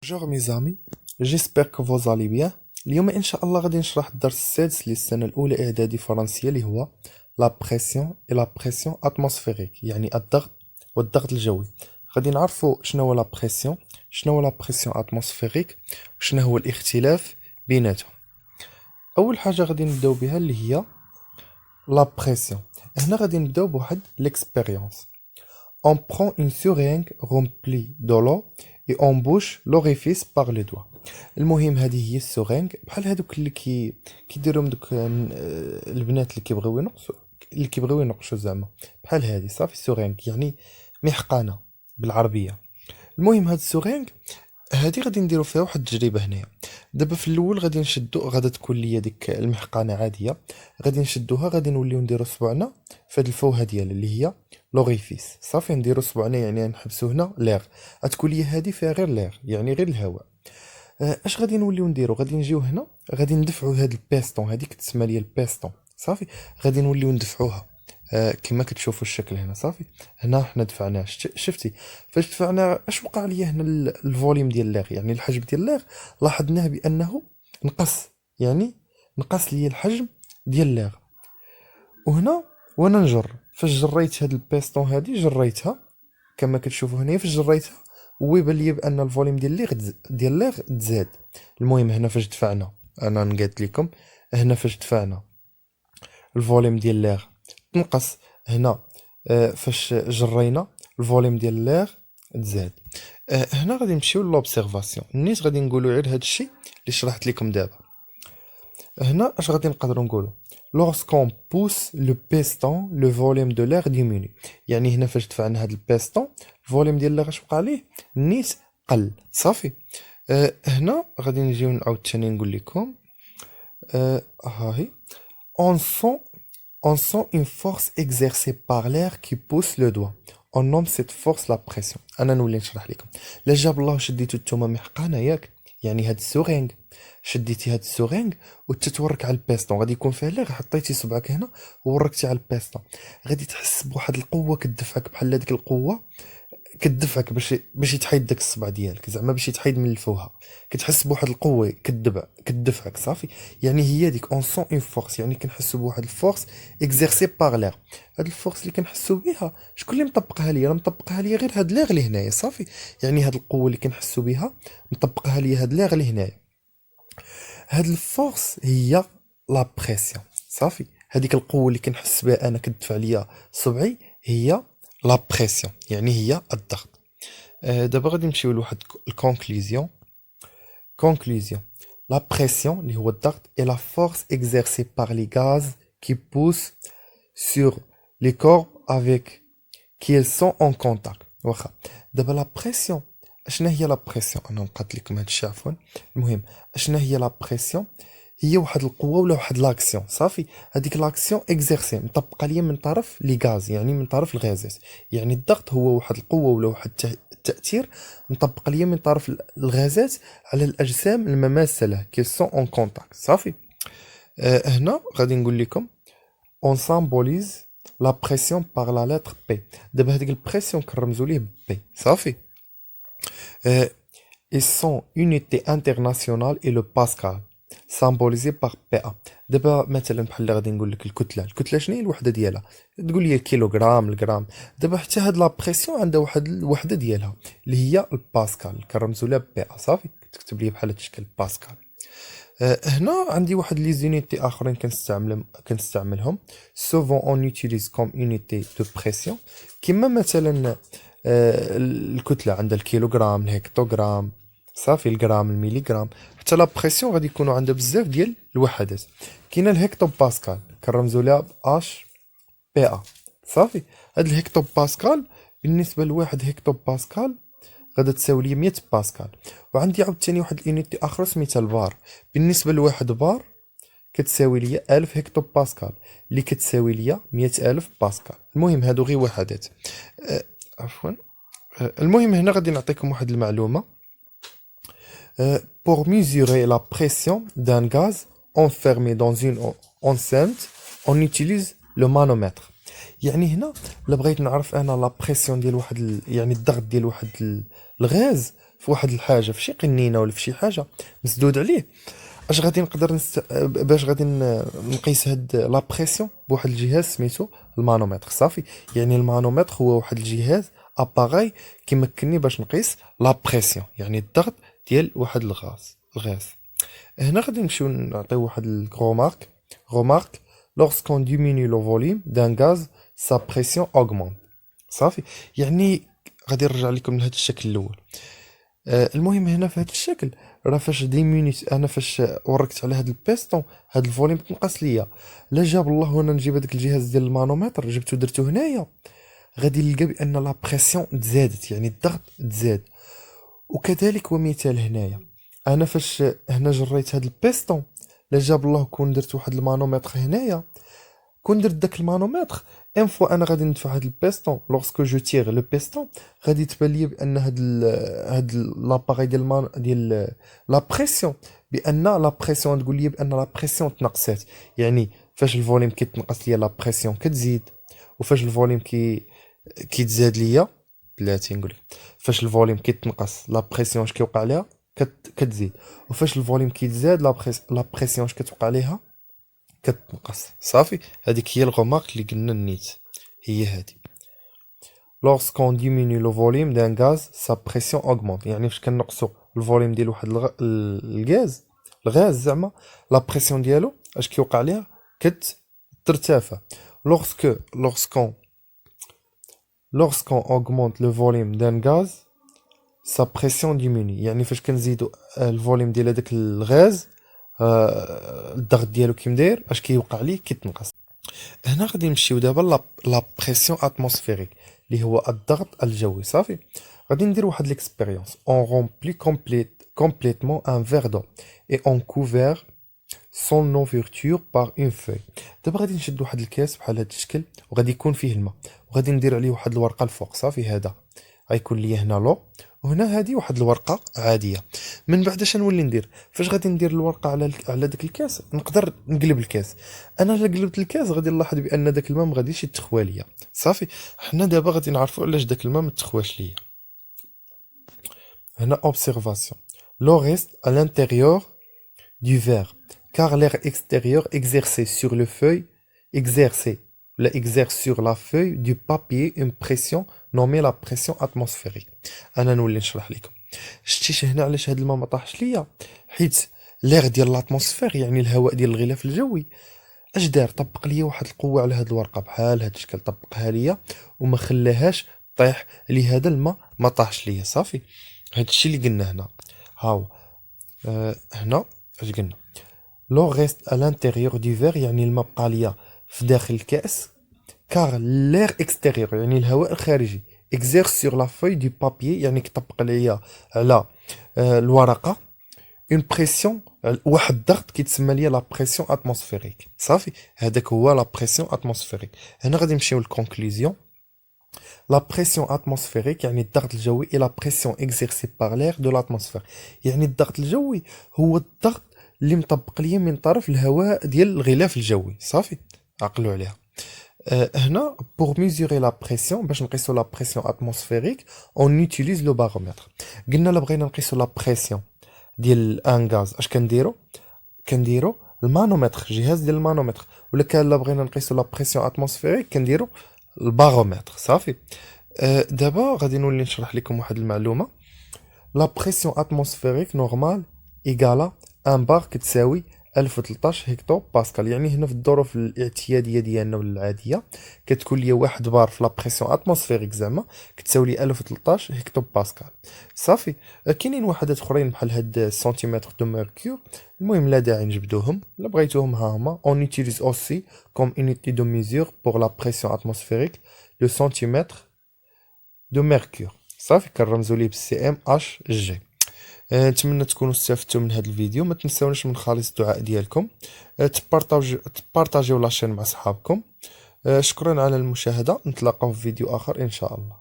Bonjour mes amis, j'espère que vous allez bien. اليوم إن شاء الله غادي نشرح الدرس السادس للسنة الأولى إعدادي فرنسية اللي هو لا بريسيون et la pression atmosphérique يعني الضغط والضغط الجوي. غادي نعرفوا شنو هو لا بريسيون، شنو هو لا بريسيون اتموسفيريك، وشنو هو الاختلاف بيناتهم. أول حاجة غادي نبداو بها اللي هي لا بريسيون. هنا غادي نبداو بواحد l'expérience. On prend une seringue remplie de l'eau et on bouche l'orifice par le doigt. المهم هذه هي السورينغ بحال هذوك اللي كيديرهم دوك البنات اللي كيبغيو ينقشوا زعما بحال هذه صافي. السورينغ يعني محقنه بالعربيه. المهم هاد السورينغ هادي غادي نديرو فيها واحد التجربه هنايا. دابا في الاول غادي نشدو، غادا تكون ليا ديك المحقنه عاديه، غادي نشدوها، غادي نوليو نديرو صبعنا في هاد الفوهه ديالها اللي هي لوريفيس. صافي نديرو صبعنا يعني نحبسو هنا ليغ، غتكون ليا هادي فيها غير ليغ يعني غير الهواء. اش غادي نوليو نديرو؟ غادي نجيو هنا، غادي ندفعو هاد البيستون، هذيك كتسمى ليا البيستون. صافي غادي نوليو ندفعوها كما كتشوفوا الشكل هنا. صافي هنا حنا دفعناه، شفتي فاش دفعنا اش وقع ليا هنا؟ الفوليوم ديال الليغ يعني الحجم ديال الليغ لاحظناه بانه نقص، يعني نقص ليا الحجم ديال الليغ. وهنا وانا نجر، فاش جريت هاد البيستون هادي جريتها كما كتشوفوا هنا، فاش جريتها ويبان لي بان الفوليوم ديال الليغ تزاد. المهم هنا فاش دفعنا، انا نقاد لكم هنا فاش دفعنا الفوليوم ديال الليغ تنقص. هنا فاش جرينا الفوليوم ديال الليغ تزاد. هنا غادي نمشيو لوبسيرفاسيون. النيت غادي نقولوا غير هادشي اللي شرحت لكم دابا. هنا اش غادي نقدروا نقولوا؟ lorsqu'on pousse le piston le volume de l'air diminue. يعني هنا فاش دفعنا هاد البيستون الفوليوم ديال الليغ اش وقع ليه؟ النيت قل. صافي هنا غادي نجيو نعاود ثاني نقول لكم ها هي on sent on sent une force exercée par l'air qui pousse le doigt. On nomme cette force la pression. انا نولي نشرح لكم. لا جاب الله شديتو نتوما محقانه ياك، يعني هاد السورينغ شديتي هاد السورينغ وتتورك على البيستون، غادي يكون فيها ليغ، حطيتي صبعك هنا ووركتي على البيستون، غادي تحس بواحد القوه كتدفعك بحال هذيك القوه كتدفعك باش يتحيد داك الصبع ديالك، زعما باش يتحيد من الفوهه، كتحس بواحد القوه كتدفعك. صافي يعني هي ديك اون سون اون فورس، يعني كنحسوا بواحد الفورس اكزيرسي باغ لير. هاد الفورس اللي كنحسوا بها شكون اللي مطبقها ليا؟ مطبقها ليا غير هاد لير اللي هنايا. صافي يعني هاد القوه اللي كنحسوا بها مطبقها ليا هاد لير اللي هنايا. هاد الفورس هي لا بريسيون. صافي هذيك القوه اللي كنحس بها انا كتدفع ليا صبعي هي لا بريسيون، يعني هي الضغط. دابا غادي نمشيو لواحد الكونكلوزيون. لا بريسيون اللي هو الضغط et la force exercée par les gaz qui poussent sur les corps avec qui ils sont en contact. واخا دابا لا بريسيون، اشنا هي لا بريسيون؟ انا نقاد لكم هادشي عفوا. المهم اشنا هي لا بريسيون؟ هي واحد القوه ولا واحد لاكسيون. صافي هذيك لاكسيون اكزيرسي مطبقه ليا من طرف لي غاز، يعني من طرف الغازات. يعني الضغط هو واحد القوه ولا واحد التاثير مطبق ليا من طرف الغازات على الاجسام المماثله له كي سون اون كونتاكت. صافي هنا غادي نقول لكم اون سامبوليز لا بريسيون باغ لا لتر بي. دابا هذيك البريسيون كنرمزوا ليه بي. صافي ils sont unité internationale et le pascal سامبوليزي باغ بي ا. دابا مثلا بحال اللي غادي نقول لك الكتله شنو هي الوحده ديالها؟ تقول لي الكيلوغرام، الغرام. دابا حتى هاد لا بريسيون عندها واحد الوحده ديالها اللي هي الباسكال، كنرمزوا لها بي ا. صافي كتكتب لي بحال هادشكل باسكال. هنا عندي واحد لي زونيتي اخرين كنستعملهم سوفون اون يوتيليز كوم يونيتي دو بريسيون، كيما مثلا الكتله عندها الكيلوغرام، الهكتوغرام، صافي الغرام، الميليغرام. حتى لا بريسيون غادي يكونوا عندها بزاف ديال الوحدات. كاينه الهكتو باسكال كنرمزوا لها اش بي ا. صافي هاد الهكتو باسكال بالنسبه لواحد هكتو باسكال غادا تساوي لي 100 باسكال. وعندي عاوتاني واحد اليونيتي اخرى سميتها البار. بالنسبه لواحد بار كتساوي لي 1000 هكتو باسكال اللي كتساوي لي 100,000 باسكال. المهم هادو غير وحدات. عفوا المهم هنا غادي نعطيكم واحد المعلومه. Pour mesurer la pression d'un gaz enfermé dans une enceinte, on utilise le manomètre. يعني هنا الا بغيت نعرف انا لا بريسيون ديال واحد يعني الضغط ديال واحد الغاز في واحد الحاجه، في شي قنينه ولا في شي حاجه مسدود عليه، اش غادي نقدر باش غادي نقيس هاد لا بريسيون بواحد الجهاز سميتو المانومتر. صافي، يعني المانومتر هو واحد الجهاز اباغاي كيمكنني باش نقيس لا بريسيون، يعني الضغط ديال واحد الغاز. هنا غادي نمشيو نعطيو واحد الغومارك. غومارك: lorsqu'on diminue le volume d'un gaz sa pression augmente. صافي، يعني غادي نرجع لكم لهذا الشكل الاول. المهم هنا في هذا الشكل راه فاش ديمينيت انا فاش وركت على هذا البيستون هذا الفوليوم تنقص ليا. لا جاب الله وانا نجيب هذاك الجهاز ديال المانومتر جبته درته هنايا، غادي نلقى بان لا بريسيون تزادت، يعني الضغط تزاد. وكذلك ومثال هنايا، انا فاش هنا جريت هذا البيستون، لا جاب الله كون درت واحد المانومتر هنايا، كون درت داك المانومتر ان فوا انا غادي ندفع هاد البيستون، لوغسكو جو تيغ لو بيستون غادي تبان لي بان هاد لاباغي ديال لا بريسيون، بان لا بريسيون تقول لي بان لا بريسيون تنقصات. يعني فاش الفوليوم كيتنقص ليا لا بريسيون كتزيد، وفاش الفوليوم كيتزاد ليا بلاتي نقول لك، فاش الفوليوم كيتنقص لا بريسيون اش كيوقع ليها كتزيد، وفاش الفوليوم كيتزاد لا بريسيون اش كتوقع ليها كتنقص. صافي، هذيك هي الغومارك اللي قلنا النيت هي هذه. lorsqu'on diminue le volume d'un gaz sa pression augmente، يعني فاش كنقصوا الفوليوم ديال واحد الغاز زعما لا بريسيون ديالو اش كيوقع ليها كترتفع. lorsqu'on augmente le volume d'un gaz sa pression diminue، يعني فاش كنزيدوا الفوليوم ديال هذاك الغاز الضغط ديالو كي مداير اش كيوقع ليه كيتنقص. هنا غادي نمشيو دابا لا بريسيون اتموسفيريك اللي هو الضغط الجوي. صافي، غادي ندير واحد ليكسبيريونس. اون رومبلي كومبليتمون ان فير دو اي اون كوفير سون اوفرتور بار اون فوي. دابا غادي نشد واحد الكاس بحال هذا الشكل وغادي يكون فيه الماء، وغادي ندير عليه واحد الورقه الفوق. صافي، هذا غيكون ليا هنا لو، وهنا هذه واحد الورقه عاديه. من بعد اش نولي ندير؟ فاش غادي ندير الورقه على داك الكاس نقدر نقلب الكاس. انا الا قلبت الكاس غادي نلاحظ بان داك الماء ما غاديش يتخوى ليا. صافي، حنا دابا غادي نعرفوا علاش داك الماء ما تخواش ليا. هنا observation: l'eau reste à l'intérieur du verre car l'air extérieur exerce sur la feuille du papier une pression nommée la pression atmosphérique. انا نولي نشرح لكم. شتيش هنا علاش هاد الماء ما طاحش ليا؟ حيت ليغ ديال لاتموسفير يعني الهواء ديال الغلاف الجوي اش دار؟ طبق ليا واحد القوه على هاد الورقه بحال هاد الشكل، طبقها ليا وما خلاهاش طيح، لهذا الماء ما طاحش ليا. صافي، هاد الشيء اللي قلنا هنا. هاو هنا اش قلنا؟ لو ريست à l'intérieur du verre يعني الماء بقى ليا في داخل الكاس، كار لير اكستيريور يعني الهواء الخارجي exerce sur la feuille du papier يعني كطبق ليا على الورقه اون بريسيون، واحد الضغط كيتسمى ليا لا بريسيون اتموسفيريك. صافي، هذاك هو لا بريسيون اتموسفيريك. هنا غادي نمشيو للكونكلوزيون. لا بريسيون اتموسفيريك يعني الضغط الجوي اي لا بريسيون اكزيرسي بار لير دو لاتموسفير، يعني الضغط الجوي هو الضغط اللي مطبق ليا من طرف الهواء ديال الغلاف الجوي. صافي، عقلوا عليها. هنا pour mesurer la pression باش نقيسوا لا بريسيون اتموسفيريك on utilise le baromètre. قلنا لا بغينا نقيسوا لا بريسيون ديال ان غاز اش كنديروا المانومتر، جهاز ديال المانومتر، ولا كان لا بغينا نقيسوا لا بريسيون اتموسفيريك كنديروا البارومتر. صافي، دابا غادي نولي نشرح لكم واحد المعلومه. لا بريسيون اتموسفيريك نورمال ايغالا ان بار كتساوي 1013 هكتو باسكال، يعني هنا في الظروف الاعتياديه ديالنا ولا العاديه كتكون ليا واحد بار في لا بريسيون اتموسفيريك زعما كتساوي لي 1013 هكتو باسكال. صافي، كاينين وحدات اخرين بحال هاد السنتيمتر دو ميركور. المهم لا داعي نجبدوهم، لا بغيتوهم ها هما. اون utilise aussi comme unité de mesure pour la pression atmosphérique le centimètre de mercure. صافي، كنرمزوا ليه بالسي ام اش جي. نتمنى تكونوا استفدتوا من هذا الفيديو. ما تنساونيش من خالص الدعاء ديالكم، تبارطاجيو لاشين مع صحابكم. شكرا على المشاهدة، نتلاقاو في فيديو اخر ان شاء الله.